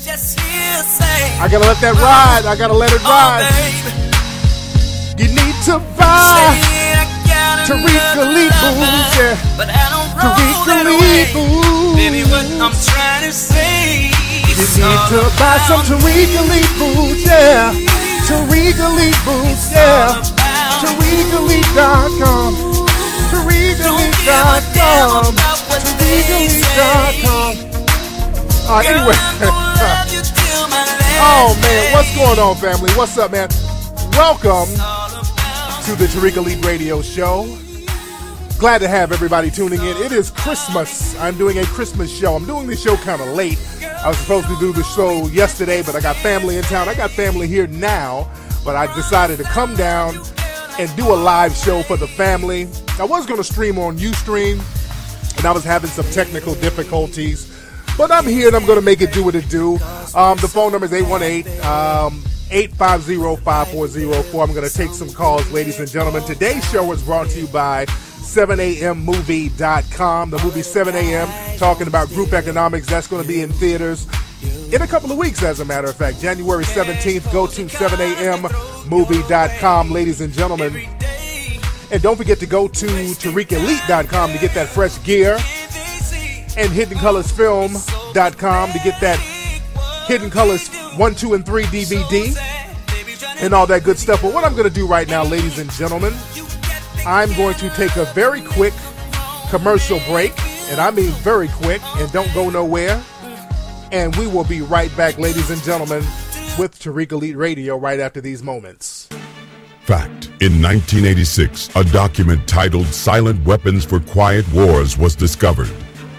I gotta let that ride. I gotta let it ride. You need to buy Tariq Elite boots, yeah. Tariq Elite boots. Baby, what I'm trying to say. You need to buy some Tariq Elite boots, yeah. Tariq Elite boots, yeah. TariqElite.com. TariqElite.com. TariqElite.com. Anyway. Oh, man. What's going on, family? What's up, man? Welcome to the Tariq Elite Radio Show. Glad to have everybody tuning in. It is Christmas. I'm doing a Christmas show. I'm doing this show kind of late. I was supposed to do the show yesterday, but I got family in town. I got family here now, but I decided to come down and do a live show for the family. I was going to stream on Ustream, and I was having some technical difficulties, but I'm here and I'm going to make it do what it do. The phone number is 818-850-5404. I'm going to take some calls, ladies and gentlemen. Today's show is brought to you by 7ammovie.com. The movie 7am, talking about group economics. That's going to be in theaters in a couple of weeks, as a matter of fact. January 17th, go to 7ammovie.com, ladies and gentlemen. And don't forget to go to TariqElite.com to get that fresh gear, and HiddenColorsFilm.com to get that Hidden Colors 1, 2, and 3 DVD and all that good stuff. But what I'm going to do right now, ladies and gentlemen, I'm going to take a very quick commercial break, and I mean very quick, and don't go nowhere. And we will be right back, ladies and gentlemen, with Tariq Elite Radio right after these moments. Fact. In 1986, a document titled Silent Weapons for Quiet Wars was discovered.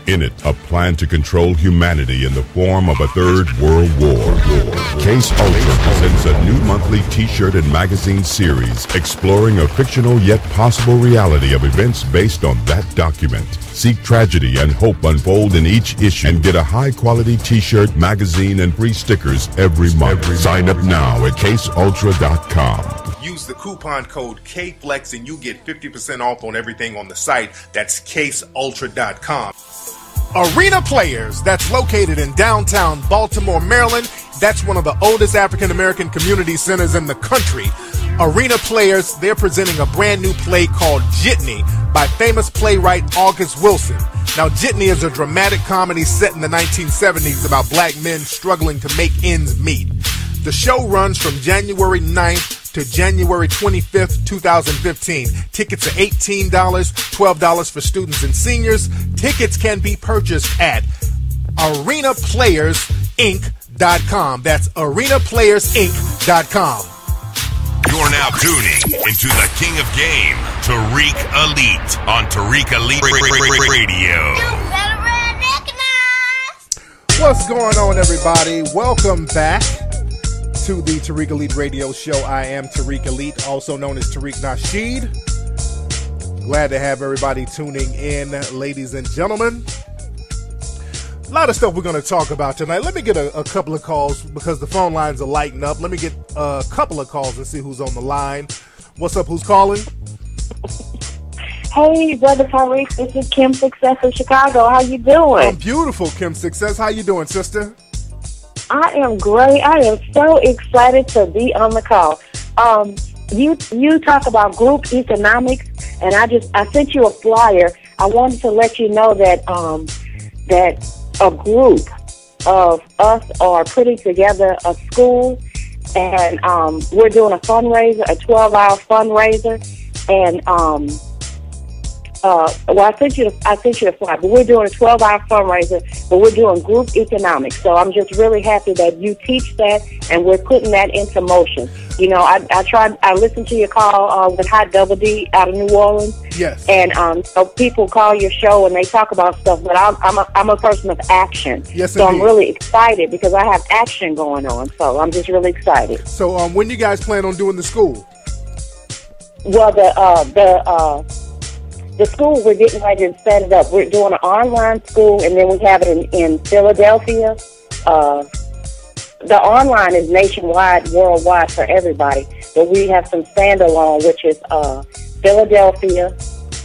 In it, a plan to control humanity in the form of a third world war. Case Ultra presents a new monthly t-shirt and magazine series exploring a fictional yet possible reality of events based on that document. See tragedy and hope unfold in each issue and get a high-quality t-shirt, magazine, and free stickers every month. Sign up now at CaseUltra.com. Use the coupon code KFLEX and you get 50% off on everything on the site. That's CaseUltra.com. Arena Players, that's located in downtown Baltimore, Maryland. That's one of the oldest African-American community centers in the country. Arena Players, they're presenting a brand new play called Jitney by famous playwright August Wilson. Now, Jitney is a dramatic comedy set in the 1970s about black men struggling to make ends meet. The show runs from January 9th to January 25th, 2015. Tickets are $18, $12 for students and seniors. Tickets can be purchased at arenaplayersinc.com. That's arenaplayersinc.com. You're now tuning into the King of Game, Tariq Elite, on Tariq Elite Radio. You better recognize. What's going on, everybody? Welcome back to the Tariq Elite Radio Show. I am Tariq Elite, also known as Tariq Nasheed. Glad to have everybody tuning in, ladies and gentlemen. A lot of stuff we're going to talk about tonight. Let me get a couple of calls because the phone lines are lighting up. Let me get a couple of calls and see who's on the line. What's up? Who's calling? Hey, Brother Tariq. This is Kim Success in Chicago. How you doing? I'm beautiful, Kim Success. How you doing, sister? I am great. I am so excited to be on the call. You talk about group economics, and I sent you a flyer. I wanted to let you know that that a group of us are putting together a school, and we're doing a fundraiser, a 12-hour fundraiser, and I sent you the flyer, but we're doing a 12-hour fundraiser, but we're doing group economics. So I'm just really happy that you teach that, and we're putting that into motion. You know, I listened to your call with Hot Double D out of New Orleans. Yes. And so people call your show and they talk about stuff, but I'm a person of action. Yes, so indeed. I'm really excited because I have action going on. So I'm just really excited. So when you guys plan on doing the school? Well, the school, we're getting ready to set it up. We're doing an online school, and then we have it in Philadelphia. The online is nationwide, worldwide for everybody. But we have some standalone, which is Philadelphia,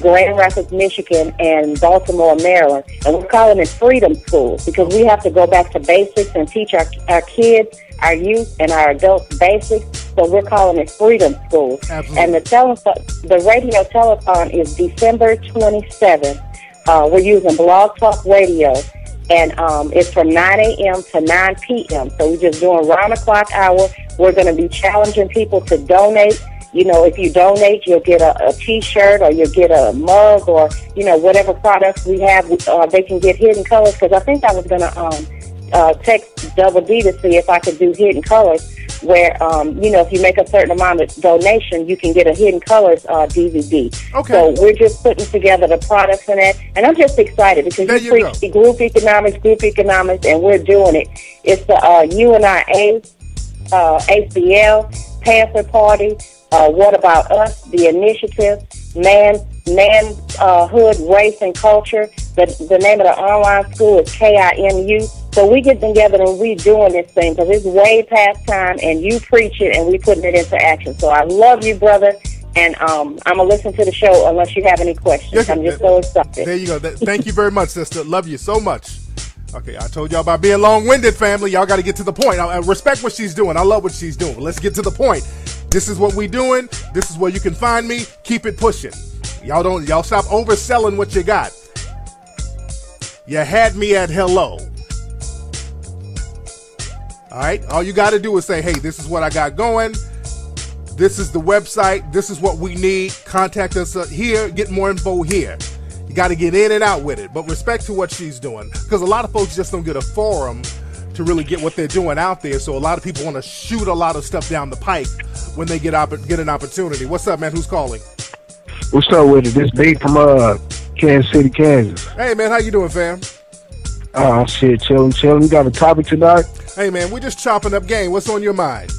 Grand Rapids, Michigan, and Baltimore, Maryland. And we're calling it Freedom Schools because we have to go back to basics and teach our kids, our youth, and our adults basics. So we're calling it Freedom Schools. Absolutely. And the radio telethon is December 27th. We're using Blog Talk Radio. And it's from 9 a.m. to 9 p.m. So we're just doing round-the-clock hour. We're going to be challenging people to donate. You know, if you donate, you'll get a T-shirt or you'll get a mug or, you know, whatever products we have. They can get Hidden Colors because I think I was going to text Double D to see if I could do Hidden Colors where, you know, if you make a certain amount of donation, you can get a Hidden Colors DVD. Okay. So we're just putting together the products and that. And I'm just excited because There you you preach the group economics, and we're doing it. It's the UNIA, ACL, Panther Party, What About Us, the Initiative, Manhood, Race, and Culture. The name of the online school is KIMU. So we get together and we doing this thing because it's way past time, and you preach it and we putting it into action. So I love you, brother, and I'm going to listen to the show unless you have any questions. I'm just so excited. There you go. Thank you very much, sister. Love you so much. Okay, I told y'all about being long-winded, family. Y'all got to get to the point. I respect what she's doing. I love what she's doing. Let's get to the point. This is what we doing. This is where you can find me. Keep it pushing. Y'all stop overselling what you got. You had me at hello. All right? All you got to do is say, hey, this is what I got going. This is the website. This is what we need. Contact us here. Get more info here. You got to get in and out with it. But respect to what she's doing. Because a lot of folks just don't get a forum to really get what they're doing out there. So a lot of people want to shoot a lot of stuff down the pipe when they get an opportunity. What's up, man? Who's calling? What's up with it? This B from Kansas City, Kansas. Hey, man. How you doing, fam? Oh, shit. Chilling. You got a topic tonight? Hey, man. We're just chopping up game. What's on your mind?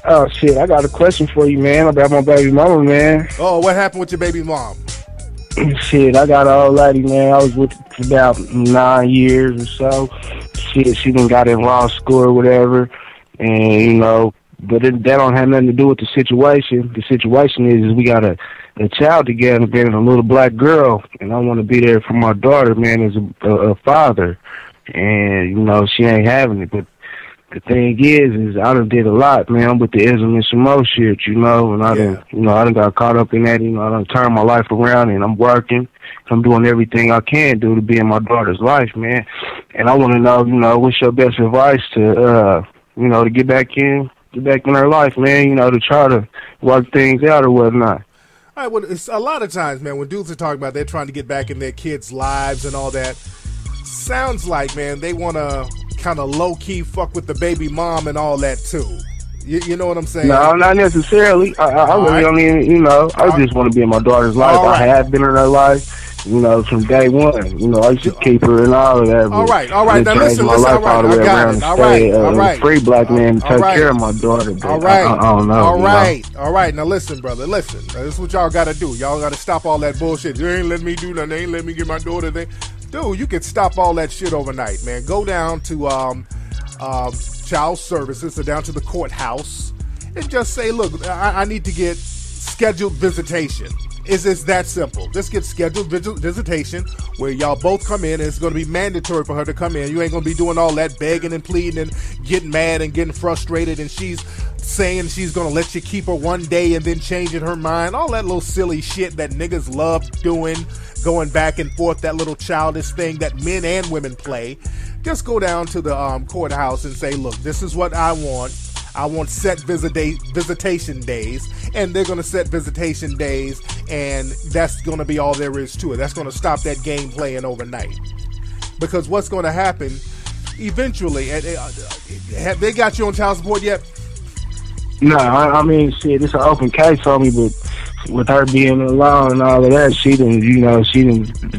Oh, shit. I got a question for you, man, about my baby mama, man. Oh, what happened with your baby mom? Shit, I got an old lady, man. I was with her for about 9 years or so. Shit, she done got in law school or whatever. And, you know, but that don't have nothing to do with the situation. The situation is we got a child together, man, a little black girl. And I want to be there for my daughter, man, as a father. And, you know, she ain't having it. But the thing is I done did a lot, man. I'm with the Islam and some more shit, you know, and I done got caught up in that, you know, I done turned my life around and I'm working. I'm doing everything I can do to be in my daughter's life, man. And I want to know, you know, what's your best advice to, you know, to get back in her life, man, you know, to try to work things out or whatnot. All right, well, it's a lot of times, man, when dudes are talking about they're trying to get back in their kids' lives and all that, sounds like, man, they want to kind of low-key fuck with the baby mom and all that, too. You know what I'm saying? No, not necessarily. I really don't even, you know, I just want to be in my daughter's life. Right. I have been in her life, you know, from day one. You know, I used to keep her and all of that. All right. Now listen, my life all all the way right, around all and right. free black man to take care of my daughter. But All right. I don't know. All right. Now listen, brother. Listen. This is what y'all got to do. Y'all got to stop all that bullshit. You ain't letting me do nothing. Ain't letting me get my daughter there. Dude, you can stop all that shit overnight, man. Go down to child services or down to the courthouse and just say, look, I need to get scheduled visitation. It's that simple. Just get scheduled visitation where y'all both come in, and it's going to be mandatory for her to come in. You ain't going to be doing all that begging and pleading and getting mad and getting frustrated, and she's saying she's going to let you keep her one day and then changing her mind. All that little silly shit that niggas love doing, going back and forth, that little childish thing that men and women play. Just go down to the courthouse and say, look, this is what I want. I want set visitation days, and they're going to set visitation days, and that's going to be all there is to it. That's going to stop that game playing overnight. Because what's going to happen eventually, have they got you on child support yet? No, I mean, shit, it's an open case on me, but with her being alone and all of that, she done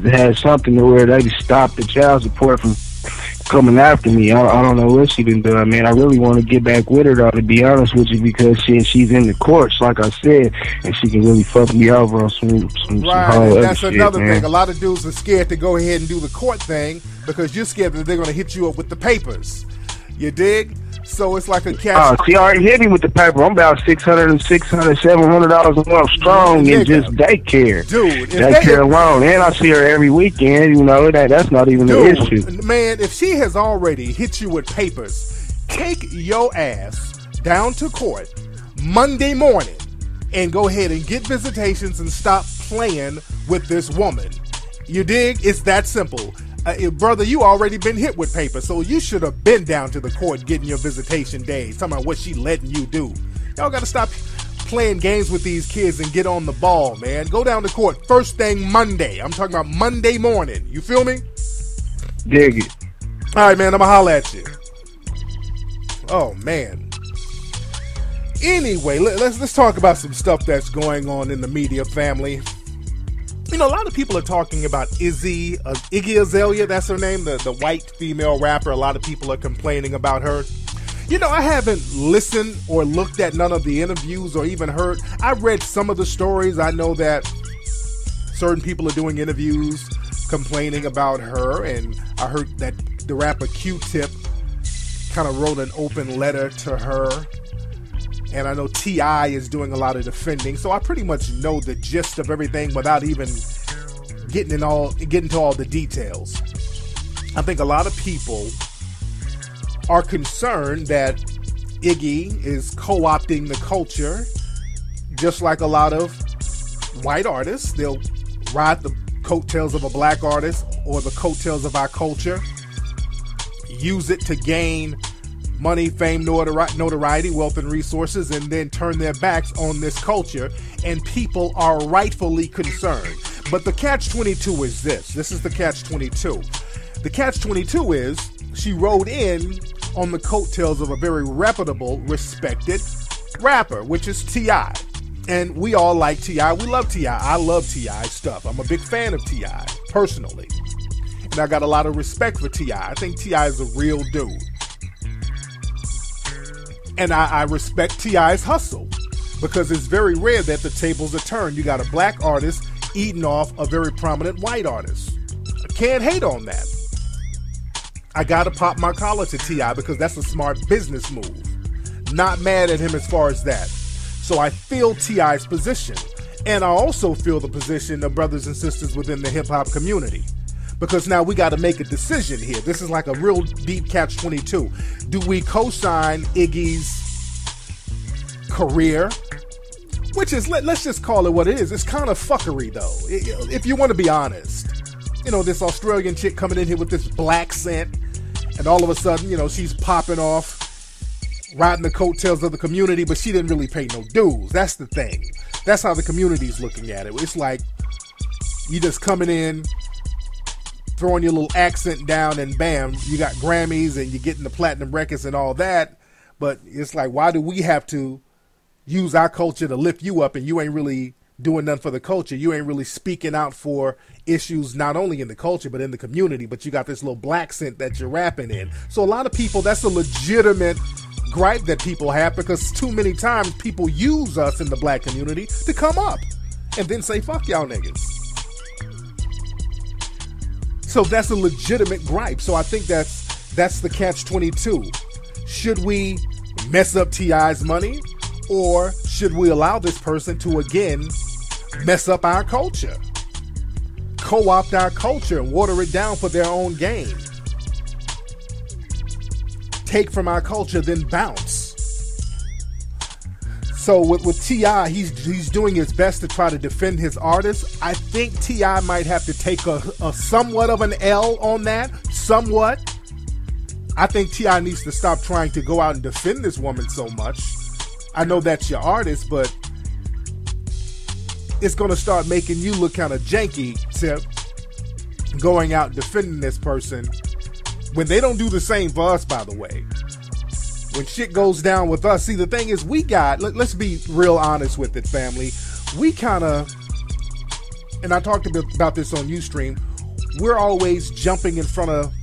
had something to where they just stopped the child support from coming after me. I don't know what she been doing, man. I really want to get back with her, though, to be honest with you, because she's in the courts, like I said, and she can really fuck me over on some right, whole and other that's shit, another man. thing. A lot of dudes are scared to go ahead and do the court thing because you're scared that they're going to hit you up with the papers. You dig? So it's like a catch. She already hit me with the paper. I'm about $700 a month strong in just daycare. Dude. Daycare alone. And I see her every weekend. You know, that's not even an issue. Man, if she has already hit you with papers, take your ass down to court Monday morning and go ahead and get visitations and stop playing with this woman. You dig? It's that simple. Brother, you already been hit with paper, so you should have been down to the court getting your visitation days, talking about what she letting you do. Y'all got to stop playing games with these kids and get on the ball, man. Go down to court first thing Monday. I'm talking about Monday morning. You feel me? Dig it. All right, man, I'm going to holler at you. Oh, man. Anyway, let's talk about some stuff that's going on in the media, family. You know, a lot of people are talking about Iggy Azalea, that's her name, the white female rapper. A lot of people are complaining about her. You know, I haven't listened or looked at none of the interviews or even heard. I read some of the stories. I know that certain people are doing interviews complaining about her, and I heard that the rapper Q-Tip kind of wrote an open letter to her. And I know T.I. is doing a lot of defending, so I pretty much know the gist of everything without even getting to all the details. I think a lot of people are concerned that Iggy is co-opting the culture, just like a lot of white artists. They'll ride the coattails of a black artist or the coattails of our culture, use it to gain money, fame, notoriety, wealth, and resources, and then turn their backs on this culture, and people are rightfully concerned. But the catch-22 is this. This is the catch-22. The catch-22 is she rode in on the coattails of a very reputable, respected rapper, which is T.I. And we all like T.I. We love T.I. I love T.I. stuff. I'm a big fan of T.I. personally. And I got a lot of respect for T.I. I think T.I. is a real dude. And I respect T.I.'s hustle, because it's very rare that the tables are turned. You got a black artist eating off a very prominent white artist. I can't hate on that. I got to pop my collar to T.I. because that's a smart business move. Not mad at him as far as that. So I feel T.I.'s position. And I also feel the position of brothers and sisters within the hip-hop community. Because now we got to make a decision here. This is like a real deep catch-22. Do we co-sign Iggy's career? Which is, let's just call it what it is. It's kind of fuckery, though, if you want to be honest. You know, this Australian chick coming in here with this black scent, and all of a sudden, you know, she's popping off, riding the coattails of the community, but she didn't really pay no dues. That's the thing. That's how the community's looking at it. It's like you just coming in, throwing your little accent down, and bam, you got Grammys and you're getting the platinum records and all that. But it's like, why do we have to use our culture to lift you up, and you ain't really doing nothing for the culture? You ain't really speaking out for issues not only in the culture but in the community, but you got this little black scent that you're rapping in. So a lot of people, that's a legitimate gripe that people have, because too many times people use us in the black community to come up and then say, fuck y'all niggas. So that's a legitimate gripe. So I think that's the catch-22. Should we mess up T.I.'s money, or should we allow this person to again mess up our culture, co-opt our culture and water it down for their own gain, take from our culture, then bounce? So with T.I., he's doing his best to try to defend his artist. I think T.I. might have to take a somewhat of an L on that. Somewhat. I think T.I. needs to stop trying to go out and defend this woman so much. I know that's your artist, but it's going to start making you look kind of janky, Tip, going out and defending this person when they don't do the same for us, by the way. When shit goes down with us, see, the thing is, let's be real honest with it, family. We kind of, and I talked about this on Ustream, we're always jumping in front of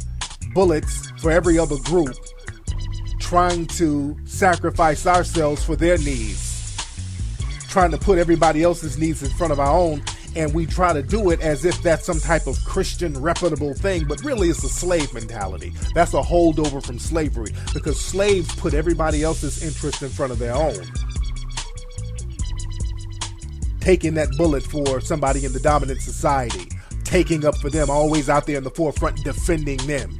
bullets for every other group, trying to sacrifice ourselves for their needs, trying to put everybody else's needs in front of our own, And we try to do it as if that's some type of Christian reputable thing, but really it's a slave mentality. That's a holdover from slavery, because slaves put everybody else's interest in front of their own. Taking that bullet for somebody in the dominant society, taking up for them, always out there in the forefront defending them.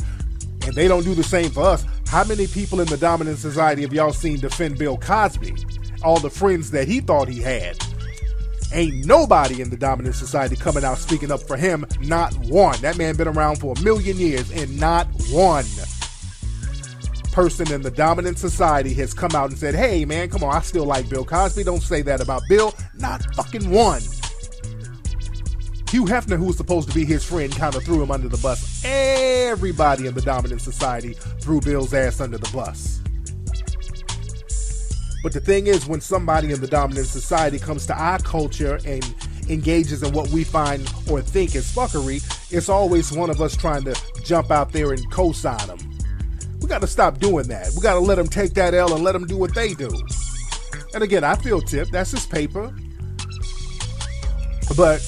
And they don't do the same for us. How many people in the dominant society have y'all seen defend Bill Cosby? All the friends that he thought he had. Ain't nobody in the dominant society coming out speaking up for him. Not one. That man been around for 1,000,000 years, and not one person in the dominant society has come out and said, hey man, come on, I still like Bill Cosby. Don't say that about Bill. Not fucking one. Hugh Hefner, who was supposed to be his friend, kind of threw him under the bus. Everybody in the dominant society threw Bill's ass under the bus. But the thing is, when somebody in the dominant society comes to our culture and engages in what we find or think is fuckery, it's always one of us trying to jump out there and co-sign them. We got to stop doing that. We got to let them take that L and let them do what they do. And again, I feel tipped. That's his paper. But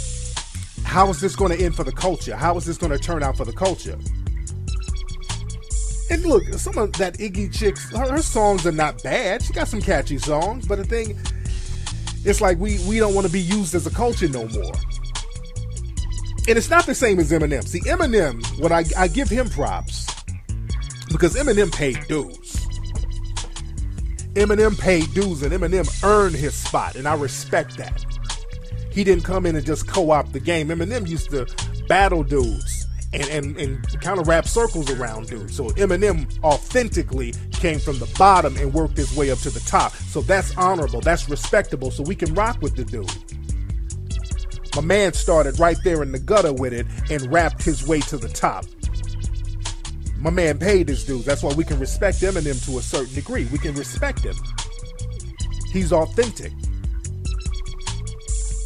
how is this going to end for the culture? How is this going to turn out for the culture? And look, some of that Iggy chick, her songs are not bad. She got some catchy songs, but the thing, it's like we don't want to be used as a culture no more. And it's not the same as Eminem. See, Eminem, what I give him props, because Eminem paid dues. Eminem paid dues, and Eminem earned his spot, and I respect that. He didn't come in and just co-opt the game. Eminem used to battle dudes and kind of wrap circles around dudes. So Eminem authentically came from the bottom and worked his way up to the top. So that's honorable, that's respectable, so we can rock with the dude. My man started right there in the gutter with it and rapped his way to the top. My man paid his dues. That's why we can respect Eminem to a certain degree. We can respect him. He's authentic.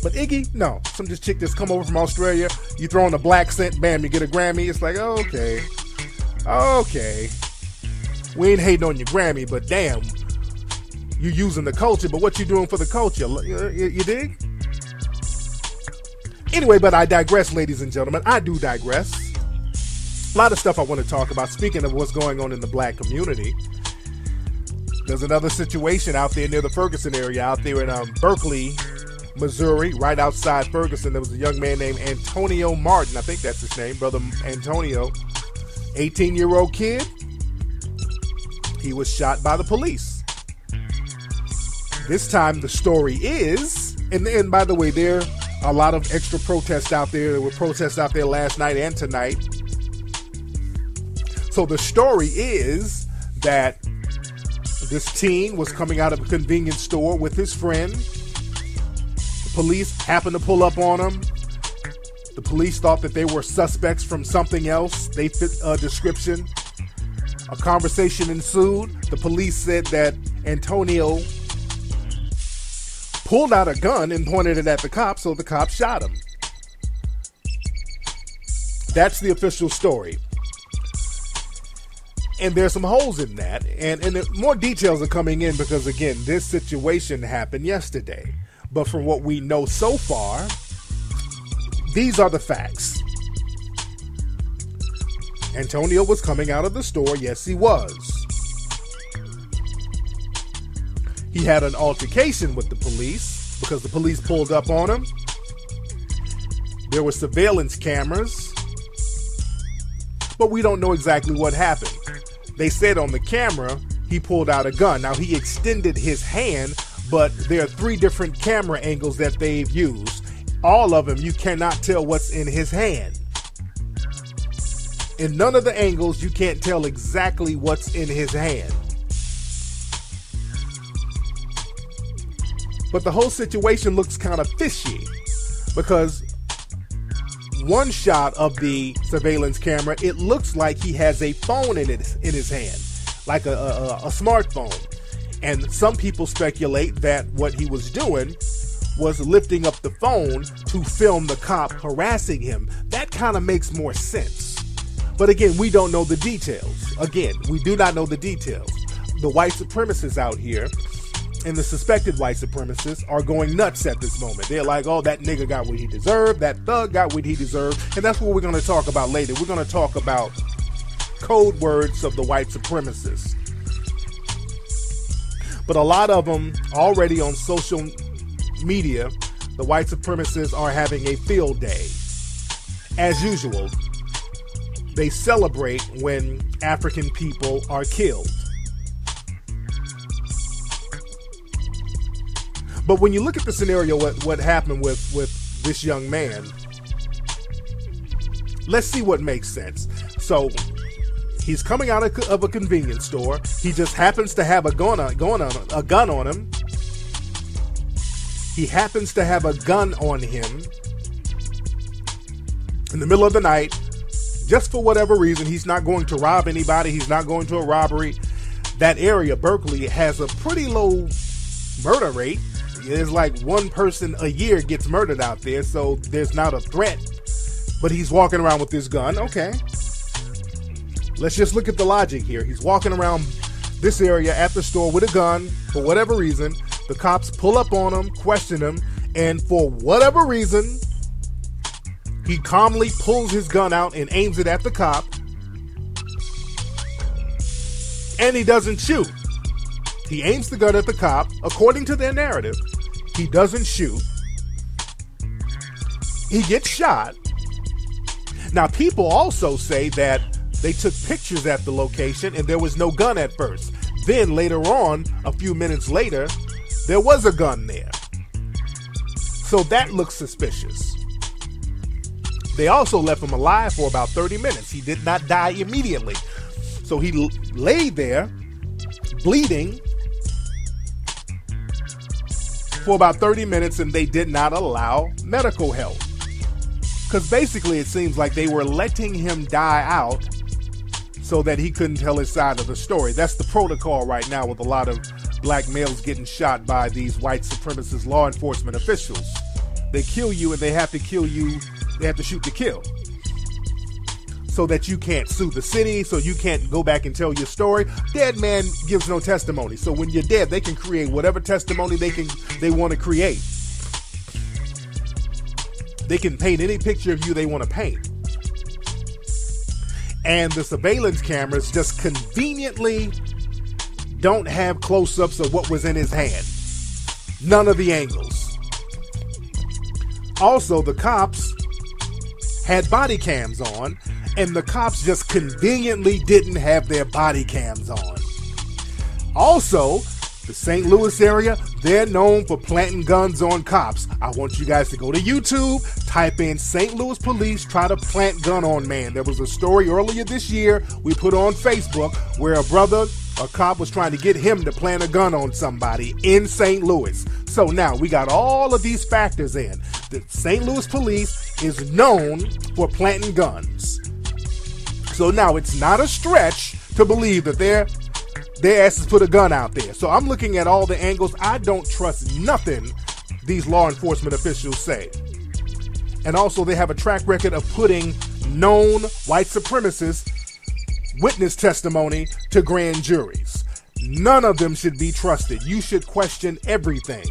But Iggy, no. Some just chick that's come over from Australia, you throw in a black scent, bam, you get a Grammy. It's like, okay. We ain't hating on your Grammy, but damn, you using the culture, but what you doing for the culture? You dig? Anyway, but I digress, ladies and gentlemen. I do digress. A lot of stuff I want to talk about. Speaking of what's going on in the black community, there's another situation out there near the Ferguson area, out there in Berkeley, Missouri, right outside Ferguson. There was a young man named Antonio Martin. I think that's his name, Brother Antonio. 18-year-old kid. He was shot by the police. This time the story is, and by the way, there are a lot of extra protests out there. There were protests out there last night and tonight. So the story is that this teen was coming out of a convenience store with his friend. Police happened to pull up on him. The police thought that they were suspects from something else. They fit a description. A conversation ensued. The police said that Antonio pulled out a gun and pointed it at the cops, so the cops shot him. That's the official story. And there's some holes in that. And more details are coming in because, again, this situation happened yesterday. But from what we know so far, these are the facts. Antonio was coming out of the store. Yes, he was. He had an altercation with the police because the police pulled up on him. There were surveillance cameras, but we don't know exactly what happened. They said on the camera he pulled out a gun. Now, he extended his hand, but there are 3 different camera angles that they've used. All of them, you cannot tell what's in his hand. In none of the angles, you can't tell exactly what's in his hand. But the whole situation looks kind of fishy because one shot of the surveillance camera, it looks like he has a phone in his hand, like a smartphone. And some people speculate that what he was doing was lifting up the phone to film the cop harassing him. That kind of makes more sense. But again, we don't know the details. Again, we do not know the details. The white supremacists out here, and the suspected white supremacists are going nuts at this moment. They're like, oh, that nigga got what he deserved, that thug got what he deserved, and that's what we're going to talk about later. We're going to talk about code words of the white supremacists. But a lot of them already on social media, the white supremacists are having a field day. As usual, they celebrate when African people are killed. But when you look at the scenario, what happened with this young man, let's see what makes sense. So he's coming out of a convenience store. He just happens to have a gun on him. He happens to have a gun on him in the middle of the night, just for whatever reason. He's not going to rob anybody. He's not going to a robbery. That area, Berkeley, has a pretty low murder rate. It's like one person a year gets murdered out there, so there's not a threat. But he's walking around with this gun. Okay. Let's just look at the logic here. He's walking around this area at the store with a gun for whatever reason. The cops pull up on him, question him, and for whatever reason, he calmly pulls his gun out and aims it at the cop. And he doesn't shoot. He aims the gun at the cop. According to their narrative, he doesn't shoot. He gets shot. Now, people also say that they took pictures at the location and there was no gun at first. Then later on, a few minutes later, there was a gun there. So that looks suspicious. They also left him alive for about 30 minutes. He did not die immediately. So he lay there, bleeding, for about 30 minutes, and they did not allow medical help. Because basically it seems like they were letting him die out so that he couldn't tell his side of the story. That's the protocol right now with a lot of black males getting shot by these white supremacist law enforcement officials. They kill you and they have to kill you, they have to shoot to kill. So that you can't sue the city, so you can't go back and tell your story. Dead man gives no testimony. So when you're dead, they can create whatever testimony they want to create. They can paint any picture of you they want to paint. And the surveillance cameras just conveniently don't have close-ups of what was in his hand. None of the angles. Also, the cops had body cams on, and the cops just conveniently didn't have their body cams on. Also, the St. Louis area, they're known for planting guns on cops. I want you guys to go to YouTube, type in St. Louis police try to plant gun on man. There was a story earlier this year we put on Facebook where a cop was trying to get him to plant a gun on somebody in St. Louis. So now we got all of these factors in. The St. Louis police is known for planting guns. So now it's not a stretch to believe that their asses put a gun out there. So I'm looking at all the angles. I don't trust nothing these law enforcement officials say. And also they have a track record of putting known white supremacists witness testimony to grand juries. None of them should be trusted. You should question everything.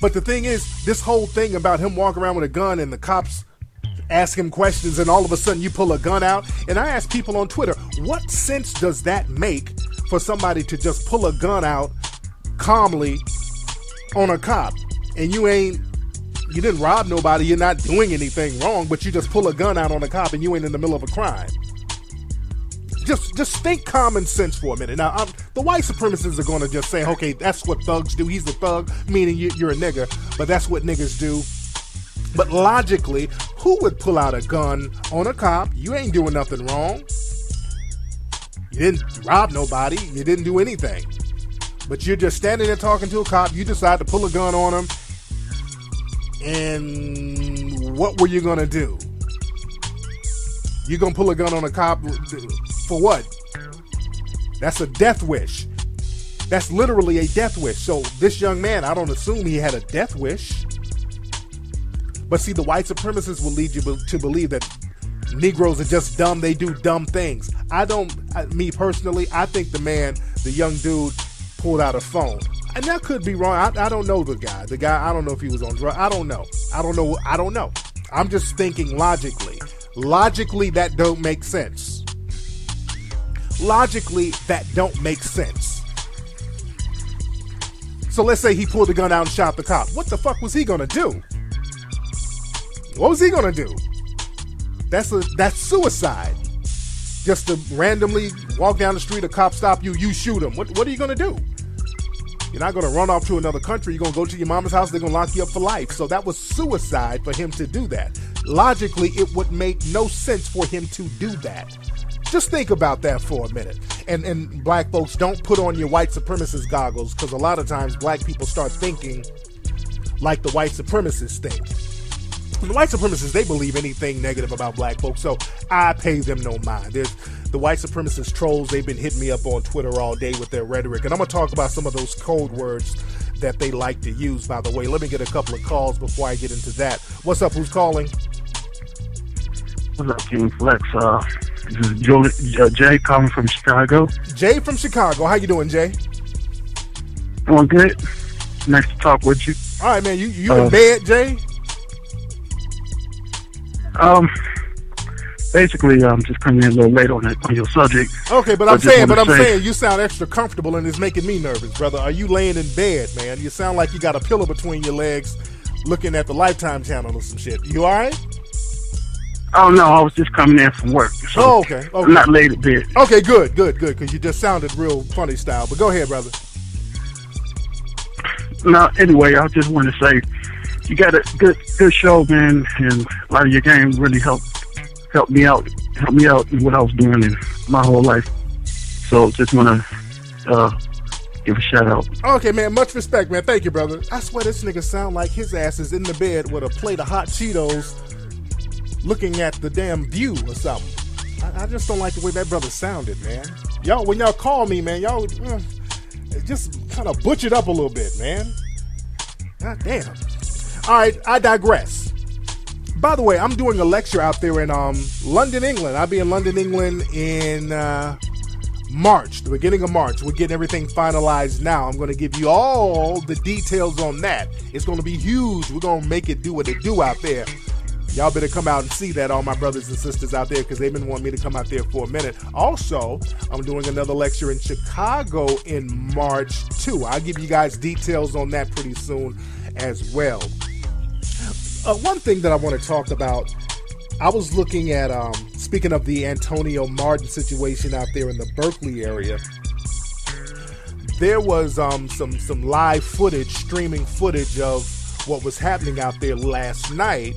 But the thing is, this whole thing about him walking around with a gun and the cops ask him questions and all of a sudden you pull a gun out. And I ask people on Twitter, what sense does that make for somebody to just pull a gun out calmly on a cop? And you didn't rob nobody, you're not doing anything wrong, but you just pull a gun out on a cop and you ain't in the middle of a crime. Just think common sense for a minute. Now, the white supremacists are going to just say, okay, that's what thugs do. He's a thug, meaning you're a nigger, but that's what niggas do. But logically, who would pull out a gun on a cop? You ain't doing nothing wrong. You didn't rob nobody. You didn't do anything. But you're just standing there talking to a cop. You decide to pull a gun on him. And what were you going to do? You're going to pull a gun on a cop for what? That's a death wish. That's literally a death wish. So this young man, I don't assume he had a death wish. But see, the white supremacists will lead you to believe that Negroes are just dumb. They do dumb things. Me personally, I think the young dude pulled out a phone. And that could be wrong. I don't know the guy. I don't know if he was on drugs. I don't know. I'm just thinking logically. Logically, that don't make sense. So let's say he pulled the gun out and shot the cop. What the fuck was he gonna do? What was he gonna do? That's suicide. Just to randomly walk down the street, a cop stop you, you shoot him. What are you gonna do? You're not gonna run off to another country. You're gonna go to your mama's house. They're gonna lock you up for life. So that was suicide for him to do that. Logically, it would make no sense for him to do that. Just think about that for a minute. And black folks, don't put on your white supremacist goggles, because a lot of times black people start thinking like the white supremacists think. The white supremacists, they believe anything negative about black folks, so I pay them no mind. There's the white supremacist trolls. They've been hitting me up on Twitter all day with their rhetoric, and I'm going to talk about some of those code words that they like to use, by the way. Let me get a couple of calls before I get into that. What's up? Who's calling? What's up, King Flex? This is Jay calling from Chicago. Jay from Chicago. How you doing, Jay? Doing good. Nice to talk with you. All right, man. You in bed, Jay? Basically, just coming in a little late on your subject. Okay, but I'm saying you sound extra comfortable, and it's making me nervous, brother. Are you laying in bed, man? You sound like you got a pillow between your legs, looking at the Lifetime channel or some shit. You all right? Oh no, I was just coming in from work. So okay. I'm not late a bit. Okay, good, because you just sounded real funny style. But go ahead, brother. No, anyway, I just want to say you got a good show, man, and a lot of your game really helped me out in what I was doing in my whole life. So just want to give a shout out. Okay, man, much respect, man. Thank you, brother. I swear this nigga sound like his ass is in the bed with a plate of hot Cheetos looking at the damn view or something. I just don't like the way that brother sounded, man. Y'all, when y'all call me, man, y'all just kind of butch it up a little bit, man. God damn. All right, I digress. By the way, I'm doing a lecture out there in London, England. I'll be in London, England in March, the beginning of March. We're getting everything finalized now. I'm going to give you all the details on that. It's going to be huge. We're going to make it do what it do out there. Y'all better come out and see that, all my brothers and sisters out there, because they've been wanting me to come out there for a minute. Also, I'm doing another lecture in Chicago in March, too. I'll give you guys details on that pretty soon as well. One thing that I want to talk about, I was looking at, speaking of the Antonio Martin situation out there in the Berkeley area, there was some live footage, streaming footage of what was happening out there last night.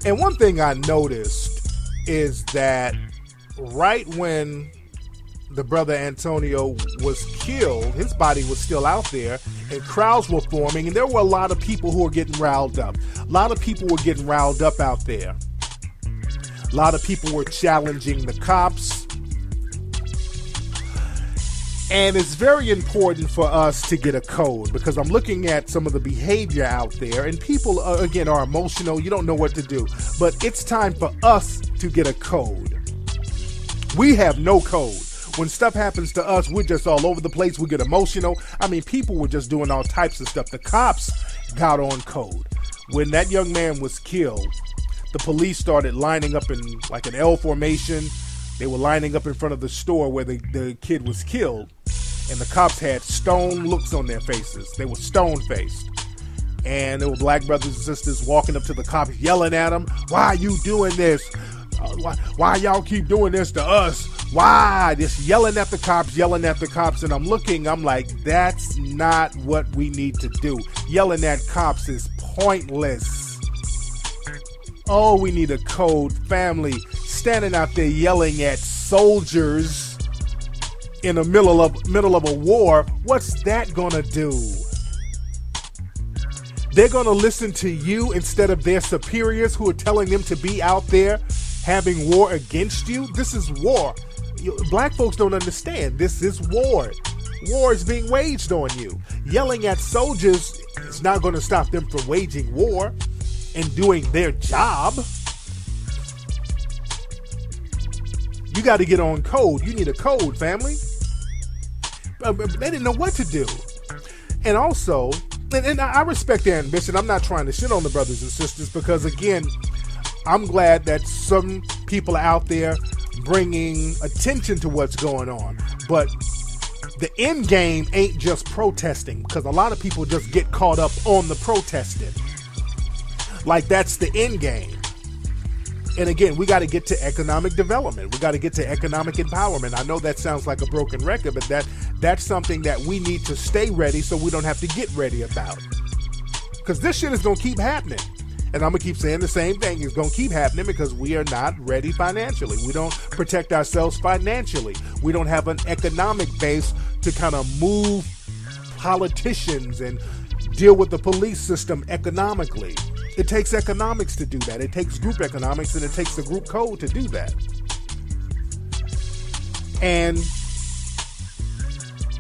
And one thing I noticed is that right when the brother Antonio was killed, his body was still out there, and crowds were forming, and there were a lot of people who were getting riled up. A lot of people were getting riled up out there. A lot of people were challenging the cops. And it's very important for us to get a code, because I'm looking at some of the behavior out there, and people, again, are emotional. You don't know what to do. But it's time for us to get a code. We have no code. When stuff happens to us, we're just all over the place. We get emotional. I mean, people were just doing all types of stuff. The cops got on code. When that young man was killed, the police started lining up in like an L formation. They were lining up in front of the store where the kid was killed. And the cops had stone looks on their faces. They were stone-faced. And there were black brothers and sisters walking up to the cops, yelling at them, "Why are you doing this? Why y'all keep doing this to us? Why?" Just yelling at the cops. And I'm like, that's not what we need to do. Yelling at cops is pointless. Oh, we need a code. Family, standing out there yelling at soldiers in the middle of a war, what's that gonna do? They're gonna listen to you instead of their superiors who are telling them to be out there having war against you. This is war. Black folks don't understand. This is war. War is being waged on you. Yelling at soldiers is not going to stop them from waging war and doing their job. You got to get on code. You need a code, family. But they didn't know what to do. And also, and I respect their ambition. I'm not trying to shit on the brothers and sisters because, again, I'm glad that some people are out there bringing attention to what's going on. But the end game ain't just protesting, because a lot of people just get caught up on the protesting. Like that's the end game. And again, we got to get to economic development. We got to get to economic empowerment. I know that sounds like a broken record, but that's something that we need to stay ready so we don't have to get ready about. Because this shit is going to keep happening. And I'm going to keep saying the same thing. It's going to keep happening because we are not ready financially. We don't protect ourselves financially. We don't have an economic base to kind of move politicians and deal with the police system economically. It takes economics to do that. It takes group economics, and it takes the group code to do that. And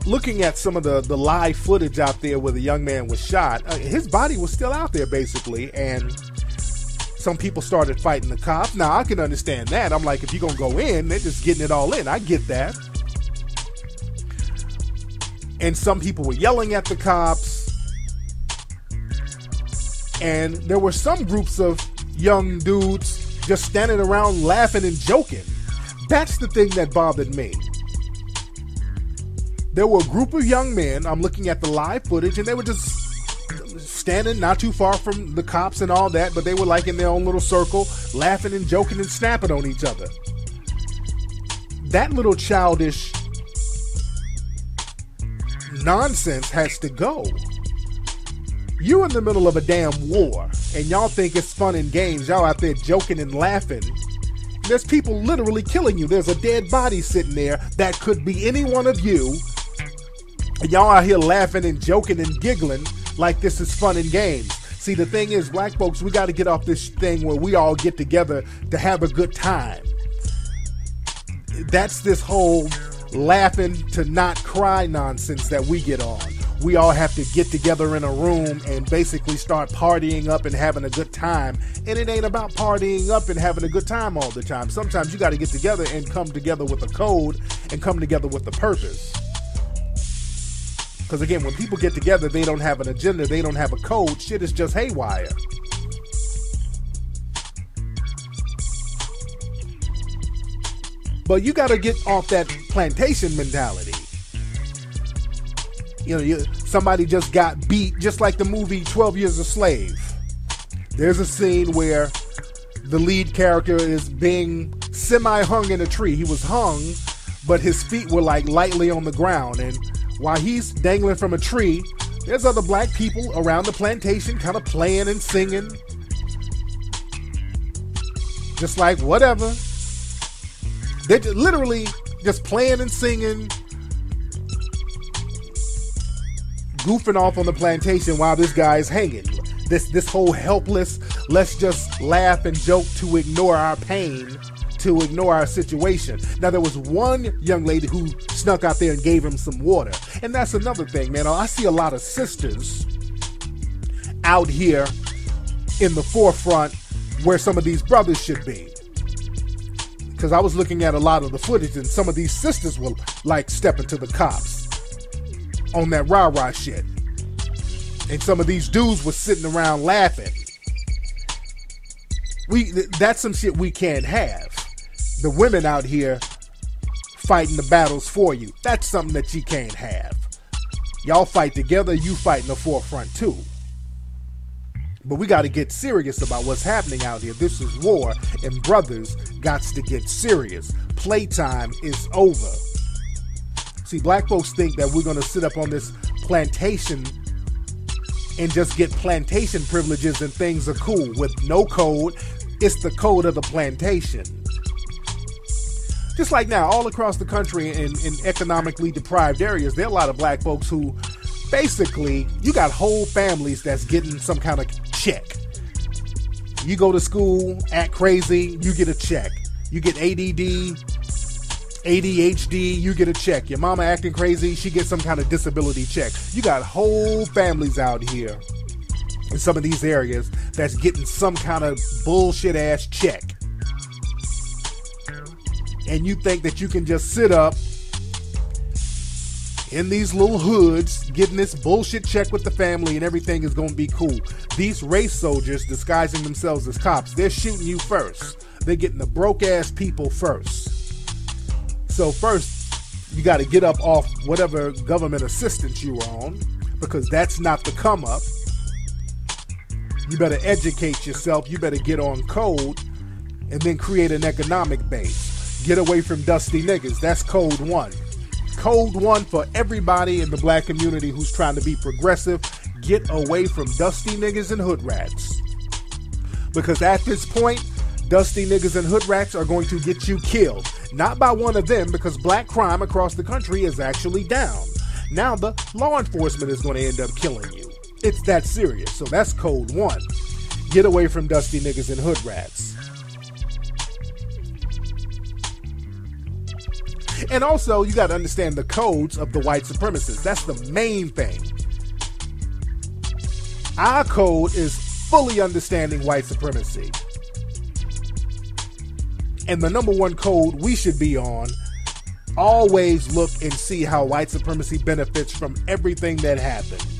looking at some of the live footage out there where the young man was shot, his body was still out there basically, and some people started fighting the cops. Now, I can understand that. I'm like, if you're going to go in, they're just getting it all in. I get that. And some people were yelling at the cops. And there were some groups of young dudes just standing around laughing and joking. That's the thing that bothered me. There were a group of young men, I'm looking at the live footage, and they were just standing not too far from the cops and all that, but they were like in their own little circle, laughing and joking and snapping on each other. That little childish nonsense has to go. You're in the middle of a damn war, and y'all think it's fun and games. Y'all out there joking and laughing. There's people literally killing you. There's a dead body sitting there that could be any one of you. And y'all out here laughing and joking and giggling like this is fun and games. See, the thing is, black folks, we got to get off this thing where we all get together to have a good time. That's this whole laughing to not cry nonsense that we get on. We all have to get together in a room and basically start partying up and having a good time. And it ain't about partying up and having a good time all the time. Sometimes you got to get together and come together with a code and come together with a purpose. Because again, when people get together, they don't have an agenda, they don't have a code. Shit is just haywire. But you got to get off that plantation mentality. You know, somebody just got beat, just like the movie 12 Years a Slave. There's a scene where the lead character is being semi-hung in a tree. He was hung, but his feet were like lightly on the ground. And while he's dangling from a tree, there's other black people around the plantation kind of playing and singing. Just like whatever. They're literally just playing and singing, goofing off on the plantation while this guy is hanging. This whole helpless, let's just laugh and joke to ignore our pain, to ignore our situation. Now, there was one young lady who snuck out there and gave him some water. And that's another thing, man. I see a lot of sisters out here in the forefront where some of these brothers should be. Because I was looking at a lot of the footage and some of these sisters were like stepping to the cops on that rah-rah shit. And some of these dudes were sitting around laughing. That's some shit we can't have. The women out here fighting the battles for you. That's something that you can't have. Y'all fight together, you fight in the forefront too. But we got to get serious about what's happening out here. This is war, and brothers gots to get serious. Playtime is over. See, black folks think that we're going to sit up on this plantation and just get plantation privileges and things are cool. With no code, it's the code of the plantation. Just like now, all across the country in economically deprived areas, there are a lot of black folks who basically, you got whole families that's getting some kind of check. You go to school, act crazy, you get a check. You get ADD, ADHD, you get a check. Your mama acting crazy, she gets some kind of disability check. You got whole families out here in some of these areas that's getting some kind of bullshit ass check. and you think that you can just sit up in these little hoods getting this bullshit check with the family and everything is going to be cool. These race soldiers disguising themselves as cops, they're shooting you first. They're getting the broke ass people first. So first, you got to get up off whatever government assistance you are on, because that's not the come up. You better educate yourself. You better get on code and then create an economic base. Get away from dusty niggas. That's code one. Code one for everybody in the black community who's trying to be progressive. Get away from dusty niggas and hood rats. Because at this point, dusty niggas and hood rats are going to get you killed. Not by one of them, because black crime across the country is actually down. Now the law enforcement is going to end up killing you. It's that serious. So that's code one. Get away from dusty niggas and hood rats. And also, you got to understand the codes of the white supremacists. That's the main thing. Our code is fully understanding white supremacy. And the number one code we should be on, always look and see how white supremacy benefits from everything that happens.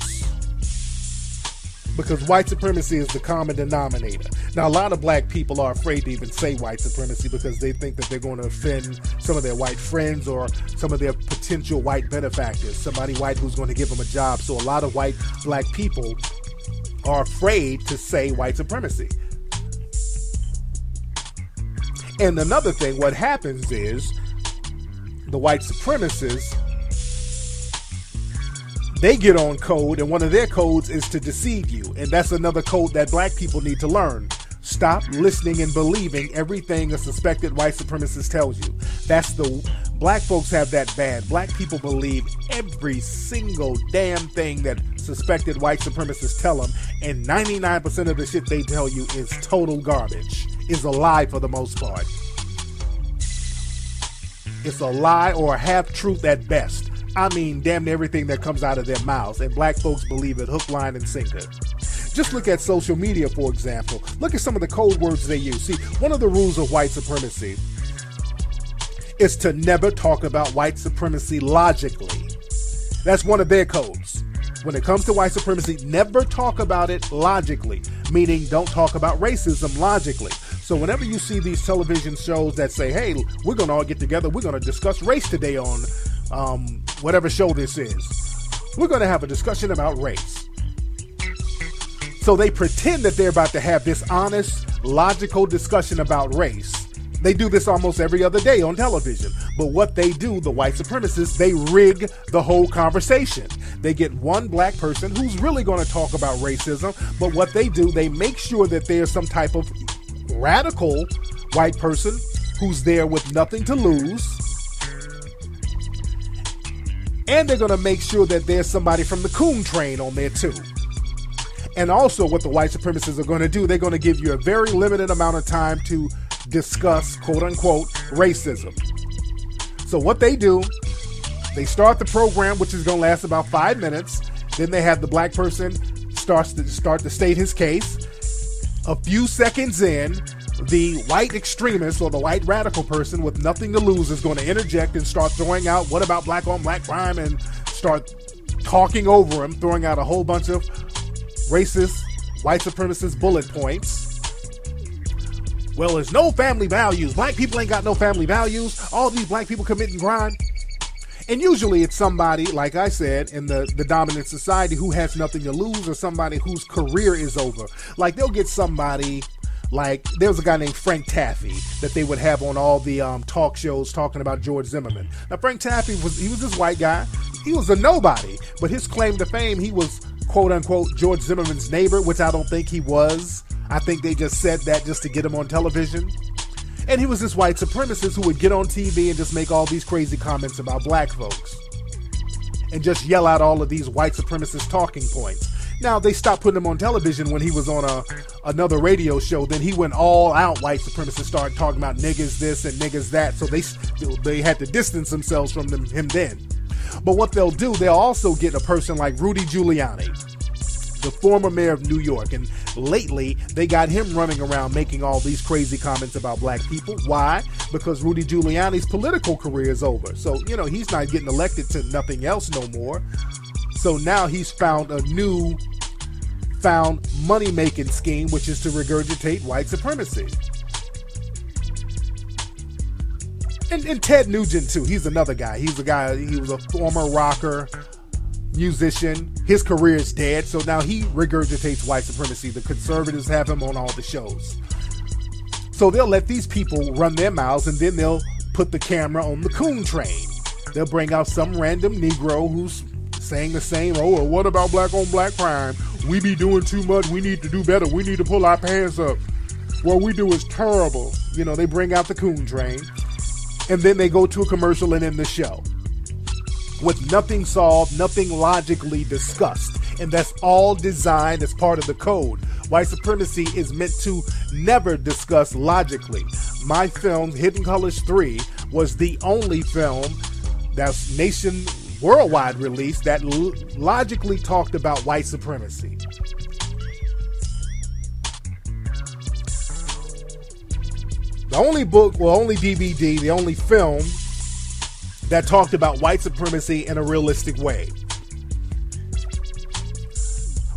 Because white supremacy is the common denominator. Now, a lot of black people are afraid to even say white supremacy because they think that they're going to offend some of their white friends or some of their potential white benefactors, somebody white who's going to give them a job. So a lot of white black people are afraid to say white supremacy. And another thing, what happens is the white supremacists, they get on code, and one of their codes is to deceive you. And that's another code that black people need to learn. Stop listening and believing everything a suspected white supremacist tells you. That's the black folks have that bad. Black people believe every single damn thing that suspected white supremacists tell them, and 99% of the shit they tell you is total garbage. Is a lie for the most part. It's a lie or a half-truth at best. I mean, damn near everything that comes out of their mouths, and black folks believe it hook, line, and sinker. Just look at social media, for example. Look at some of the code words they use. See, one of the rules of white supremacy is to never talk about white supremacy logically. That's one of their codes. When it comes to white supremacy, never talk about it logically, meaning don't talk about racism logically. So whenever you see these television shows that say, hey, we're going to all get together, we're going to discuss race today on whatever show this is. We're going to have a discussion about race. So they pretend that they're about to have this honest, logical discussion about race. They do this almost every other day on television. But what they do, the white supremacists, they rig the whole conversation. They get one black person who's really going to talk about racism. But what they do, they make sure that there's some type of radical white person who's there with nothing to lose. And they're going to make sure that there's somebody from the coon train on there too. And also what the white supremacists are going to do, they're going to give you a very limited amount of time to discuss, quote unquote, racism. So what they do, they start the program, which is going to last about 5 minutes. Then they have the black person start to state his case. A few seconds in, the white extremist or the white radical person with nothing to lose is going to interject and start throwing out, what about black on black crime, and start talking over him, throwing out a whole bunch of racist, white supremacist bullet points. Well, there's no family values. Black people ain't got no family values. All these black people committing crime. And usually it's somebody, like I said, in the dominant society who has nothing to lose, or somebody whose career is over. Like they'll get somebody, like there was a guy named Frank Taffy that they would have on all the talk shows talking about George Zimmerman. Now Frank Taffy was this white guy. He was a nobody, but his claim to fame, he was quote unquote George Zimmerman's neighbor, which I don't think he was. I think they just said that just to get him on television. And he was this white supremacist who would get on TV and just make all these crazy comments about black folks and just yell out all of these white supremacist talking points. Now, they stopped putting him on television when he was on another radio show. Then he went all out white supremacist, started talking about niggas this and niggas that. So they had to distance themselves from him then. But what they'll do, they'll also get a person like Rudy Giuliani. the former mayor of New York. And lately, they got him running around making all these crazy comments about black people. Why? Because Rudy Giuliani's political career is over. So, you know, he's not getting elected to nothing else no more. So now he's found a new money-making scheme, which is to regurgitate white supremacy. And Ted Nugent, too. He's another guy. He's a guy, he was a former rocker, musician. His career is dead, so now he regurgitates white supremacy. The conservatives have him on all the shows. So they'll let these people run their mouths, and then they'll put the camera on the coon train. They'll bring out some random Negro who's saying the same, oh, well, what about black on black crime? We be doing too much. We need to do better. We need to pull our pants up. What we do is terrible. You know, they bring out the coon train, and then they go to a commercial and end the show with nothing solved, nothing logically discussed. And that's all designed as part of the code. White supremacy is meant to never discuss logically. My film, Hidden Colors 3, was the only film that's worldwide release that logically talked about white supremacy. The only book, well, only DVD, the only film that talked about white supremacy in a realistic way.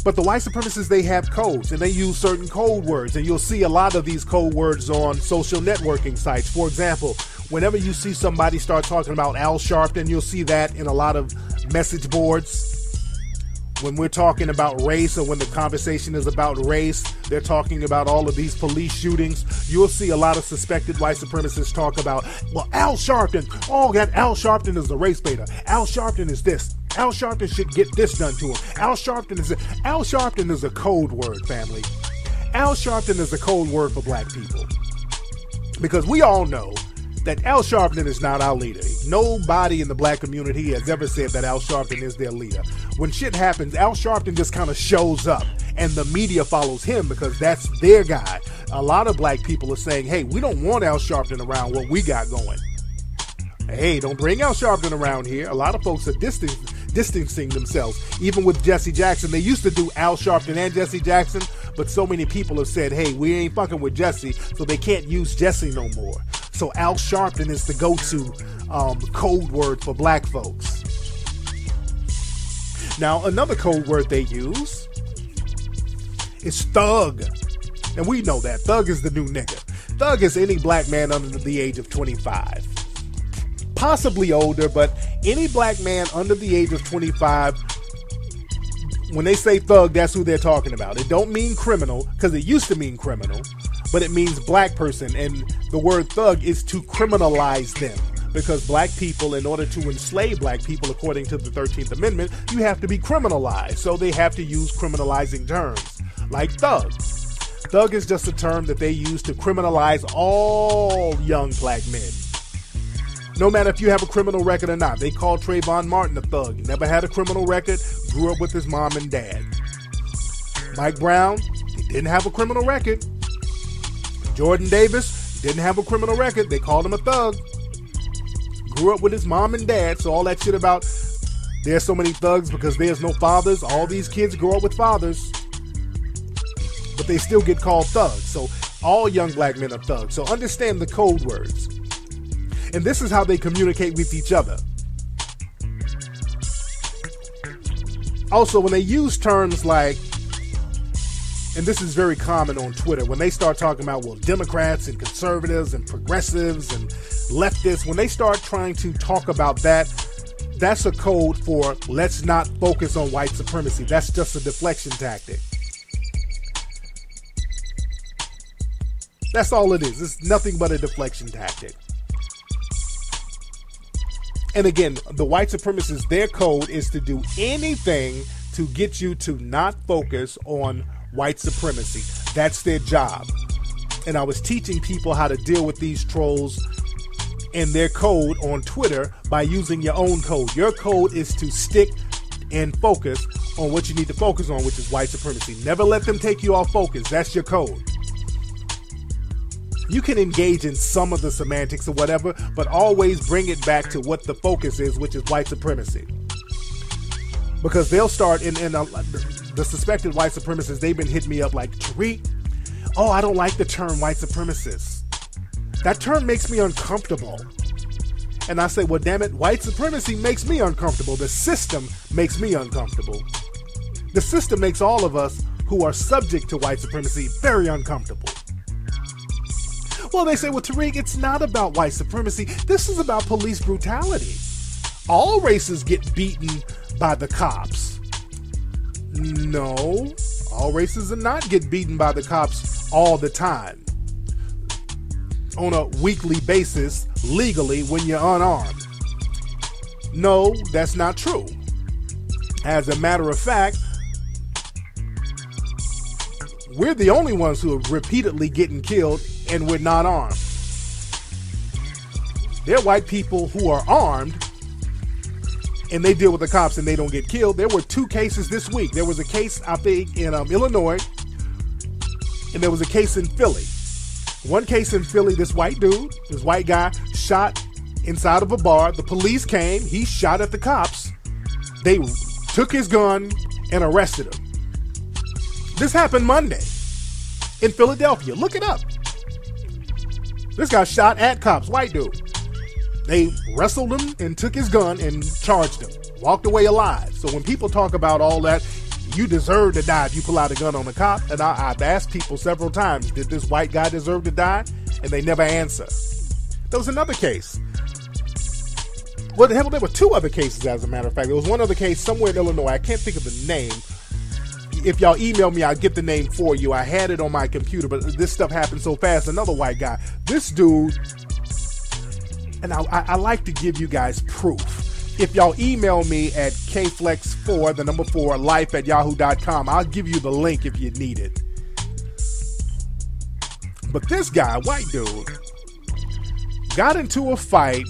But the white supremacists, they have codes, and they use certain code words, and you'll see a lot of these code words on social networking sites. For example, whenever you see somebody start talking about Al Sharpton, you'll see that in a lot of message boards. When we're talking about race, or when the conversation is about race, they're talking about all of these police shootings. You'll see a lot of suspected white supremacists talk about, well, Al Sharpton, oh, that Al Sharpton is a race baiter. Al Sharpton is this. Al Sharpton should get this done to him. Al Sharpton is a code word, family. Al Sharpton is a code word for black people. Because we all know that Al Sharpton is not our leader. Nobody in the black community has ever said that Al Sharpton is their leader. When shit happens, Al Sharpton just kind of shows up, and the media follows him because that's their guy. A lot of black people are saying, hey, we don't want Al Sharpton around what we got going. Hey, don't bring Al Sharpton around here. A lot of folks are distancing themselves. Even with Jesse Jackson, they used to do Al Sharpton and Jesse Jackson, but so many people have said, hey, we ain't fucking with Jesse, so they can't use Jesse no more. So Al Sharpton is the go-to code word for black folks. Now, another code word they use is thug. And we know that. Thug is the new nigga. Thug is any black man under the age of 25. Possibly older, but any black man under the age of 25, when they say thug, that's who they're talking about. It don't mean criminal, because it used to mean criminal, but it means black person, and the word thug is to criminalize them, because black people, in order to enslave black people according to the 13th Amendment, you have to be criminalized, so they have to use criminalizing terms, like thug. Thug is just a term that they use to criminalize all young black men. No matter if you have a criminal record or not. They call Trayvon Martin a thug. He never had a criminal record, grew up with his mom and dad. Mike Brown, he didn't have a criminal record. Jordan Davis didn't have a criminal record. They called him a thug. Grew up with his mom and dad, so all that shit about there's so many thugs because there's no fathers. All these kids grow up with fathers, but they still get called thugs. So all young black men are thugs. So understand the code words. And this is how they communicate with each other. Also, when they use terms like, and this is very common on Twitter, when they start talking about, well, Democrats and conservatives and progressives and leftists, when they start trying to talk about that, that's a code for let's not focus on white supremacy. That's just a deflection tactic. That's all it is. It's nothing but a deflection tactic. And again, the white supremacists, their code is to do anything to get you to not focus on white supremacy. That's their job. And I was teaching people how to deal with these trolls and their code on Twitter by using your own code. Your code is to stick and focus on what you need to focus on, which is white supremacy. Never let them take you off focus. That's your code. You can engage in some of the semantics or whatever, but always bring it back to what the focus is, which is white supremacy. Because they'll start in the suspected white supremacists, they've been hitting me up like, Tariq, oh, I don't like the term white supremacist. That term makes me uncomfortable. And I say, well, damn it, white supremacy makes me uncomfortable. The system makes me uncomfortable. The system makes all of us who are subject to white supremacy very uncomfortable. Well, they say, well, Tariq, it's not about white supremacy. This is about police brutality. All races get beaten by the cops. No, all races do not get beaten by the cops all the time. On a weekly basis, legally, when you're unarmed. No, that's not true. As a matter of fact, we're the only ones who are repeatedly getting killed and we're not armed. There are white people who are armed and they deal with the cops and they don't get killed. There were 2 cases this week. There was a case, I think, in Illinois, and there was a case in Philly. One case in Philly, this white guy shot inside of a bar. The police came, he shot at the cops. They took his gun and arrested him. This happened Monday in Philadelphia. Look it up. This guy shot at cops, white dude. They wrestled him and took his gun and charged him. Walked away alive. So when people talk about all that, you deserve to die if you pull out a gun on a cop. And I've asked people several times, did this white guy deserve to die? And they never answer. There was another case. Well, there were 2 other cases, as a matter of fact. There was one other case somewhere in Illinois. I can't think of the name. If y'all email me, I'll get the name for you. I had it on my computer, but this stuff happened so fast. Another white guy. This dude, and I like to give you guys proof. If y'all email me at kflex4, the number 4, life@yahoo.com, I'll give you the link if you need it. But this guy, white dude, got into a fight,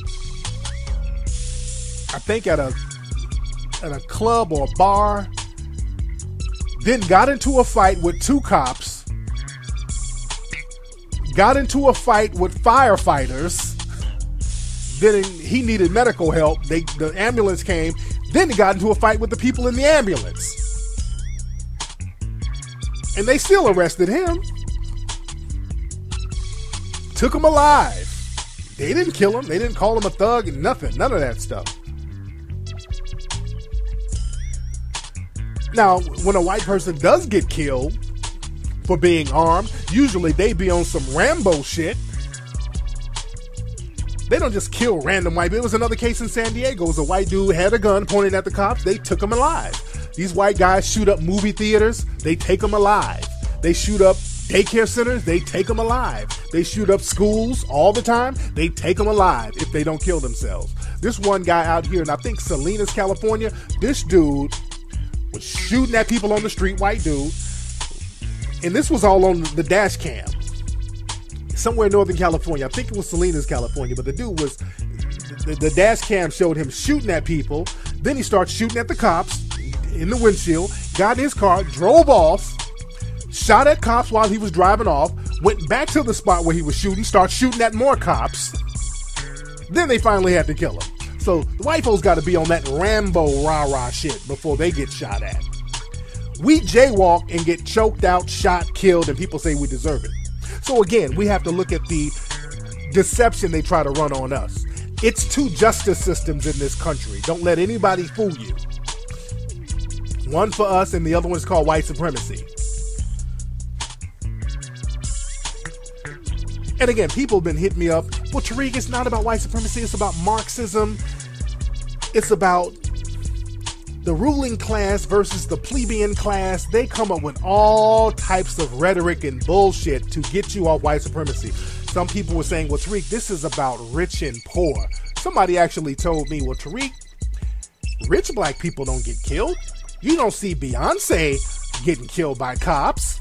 I think at a club or a bar, then got into a fight with 2 cops, got into a fight with firefighters. Then he needed medical help. The ambulance came. Then he got into a fight with the people in the ambulance. And they still arrested him. Took him alive. They didn't kill him. They didn't call him a thug and nothing. None of that stuff. Now, when a white person does get killed for being armed, usually they be on some Rambo shit. They don't just kill random white people. There was another case in San Diego. It was a white dude had a gun pointed at the cops. They took him alive. These white guys shoot up movie theaters. They take them alive. They shoot up daycare centers. They take them alive. They shoot up schools all the time. They take them alive if they don't kill themselves. This one guy out here in, I think, Salinas, California, this dude was shooting at people on the street, white dude. And this was all on the dash cam. Somewhere in Northern California. I think it was Salinas, California, but the dude was, the dash cam showed him shooting at people. Then he started shooting at the cops in the windshield, got in his car, drove off, shot at cops while he was driving off, went back to the spot where he was shooting, started shooting at more cops. Then they finally had to kill him. So the white folks got to be on that Rambo rah-rah shit before they get shot at. We jaywalk and get choked out, shot, killed, and people say we deserve it. So again, we have to look at the deception they try to run on us. It's 2 justice systems in this country. Don't let anybody fool you. One for us and the other one's called white supremacy. And again, people have been hitting me up. Well, Tariq, it's not about white supremacy. It's about Marxism. It's about the ruling class versus the plebeian class. They come up with all types of rhetoric and bullshit to get you off white supremacy. Some people were saying, well, Tariq, this is about rich and poor. Somebody actually told me, well, Tariq, rich black people don't get killed. You don't see Beyonce getting killed by cops.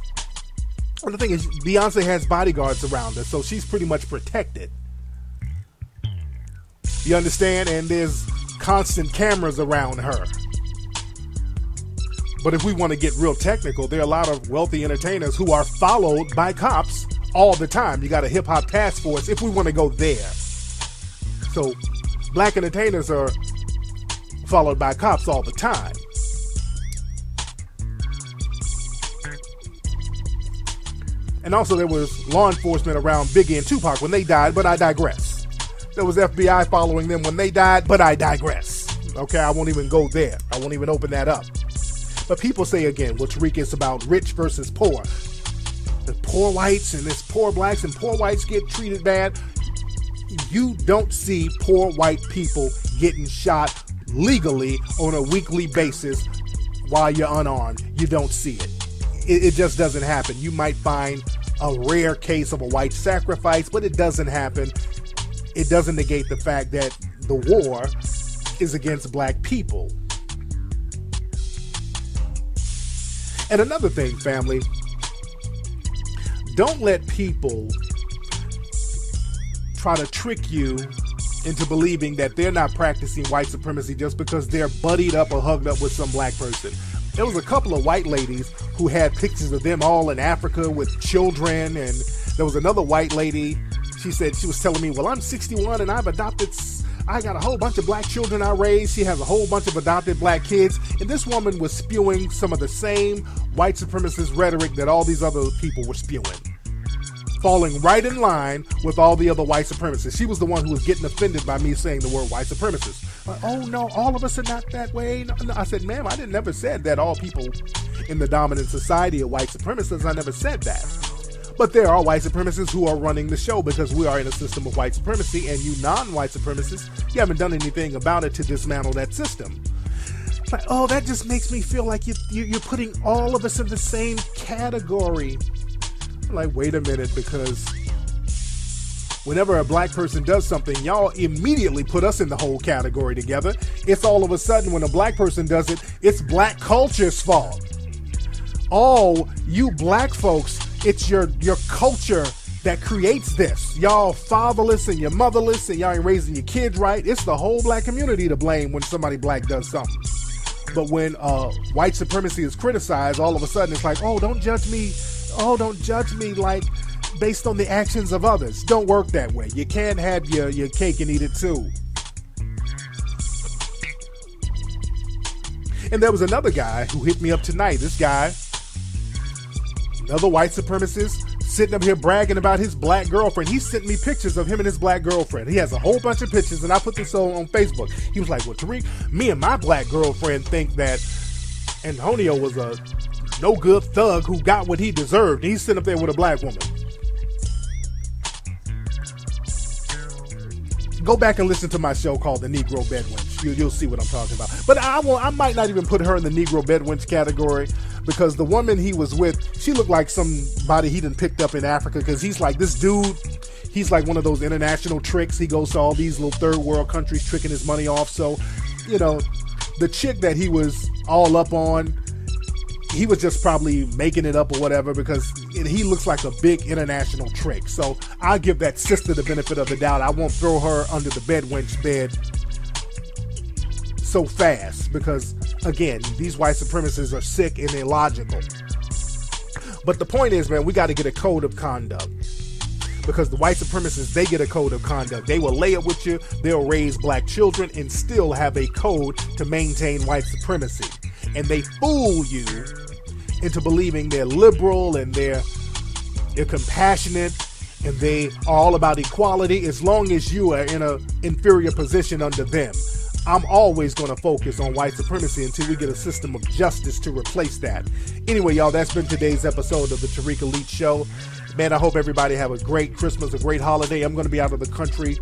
Well, the thing is, Beyonce has bodyguards around her, so she's pretty much protected. You understand? And there's constant cameras around her. But if we want to get real technical, there are a lot of wealthy entertainers who are followed by cops all the time. You got a hip-hop task force if we want to go there. So black entertainers are followed by cops all the time. And also there was law enforcement around Biggie and Tupac when they died, but I digress. There was FBI following them when they died, but I digress. Okay, I won't even go there. I won't even open that up. But people say again, well, Tariq, it's about rich versus poor. The poor whites and this poor blacks, and poor whites get treated bad. You don't see poor white people getting shot legally on a weekly basis while you're unarmed. You don't see it. It just doesn't happen. You might find a rare case of a white sacrifice, but it doesn't happen. It doesn't negate the fact that the war is against black people. And another thing, family, don't let people try to trick you into believing that they're not practicing white supremacy just because they're buddied up or hugged up with some black person. There was a couple of white ladies who had pictures of them all in Africa with children, and there was another white lady. She said, she was telling me, well, I'm 61 and I got a whole bunch of black children I raised. She has a whole bunch of adopted black kids. And this woman was spewing some of the same white supremacist rhetoric that all these other people were spewing, falling right in line with all the other white supremacists. She was the one who was getting offended by me saying the word white supremacist. Like, oh no, all of us are not that way. No. I said, ma'am, I never said that all people in the dominant society are white supremacists. I never said that. But there are white supremacists who are running the show because we are in a system of white supremacy, and you non-white supremacists, you haven't done anything about it to dismantle that system. Like, oh, that just makes me feel like you're putting all of us in the same category. I'm like, wait a minute, because whenever a black person does something, y'all immediately put us in the whole category together. It's all of a sudden when a black person does it, it's black culture's fault. Oh, you black folks, it's your culture that creates this. Y'all fatherless and you're motherless and y'all ain't raising your kids right. It's the whole black community to blame when somebody black does something. But when white supremacy is criticized, all of a sudden it's like, oh, don't judge me. Oh, don't judge me like based on the actions of others. Don't work that way. You can't have your cake and eat it too. And there was another guy who hit me up tonight. This guy, another white supremacist, sitting up here bragging about his black girlfriend. He sent me pictures of him and his black girlfriend. He has a whole bunch of pictures, and I put this on Facebook. He was like, well, Tariq, me and my black girlfriend think that Antonio was a no-good thug who got what he deserved. He's sitting up there with a black woman. Go back and listen to my show called The Negro Bedwench. You'll see what I'm talking about. But I might not even put her in the Negro Bedwench category, because the woman he was with, she looked like somebody he done picked up in Africa, because he's like, this dude, he's like one of those international tricks. He goes to all these little third world countries tricking his money off. So, you know, the chick that he was all up on, he was just probably making it up or whatever, because he looks like a big international trick. So I'll give that sister the benefit of the doubt. I won't throw her under the bedwench bed so fast, because again, these white supremacists are sick and illogical. But the point is, man, we got to get a code of conduct, because the white supremacists, they get a code of conduct. They will lay it with you. They'll raise black children and still have a code to maintain white supremacy. And they fool you into believing they're liberal and they're compassionate and they are all about equality, as long as you are in an inferior position under them. I'm always going to focus on white supremacy until we get a system of justice to replace that. Anyway, y'all, that's been today's episode of the Tariq Elite Show. Man, I hope everybody have a great Christmas, a great holiday. I'm going to be out of the country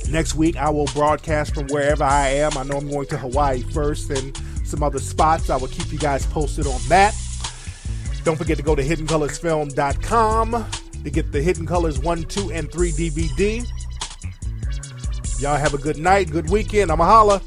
next week. I will broadcast from wherever I am. I know I'm going to Hawaii first and some other spots. I will keep you guys posted on that. Don't forget to go to HiddenColorsFilm.com to get the Hidden Colors 1, 2, and 3 DVD. Y'all have a good night, good weekend. I'ma holla.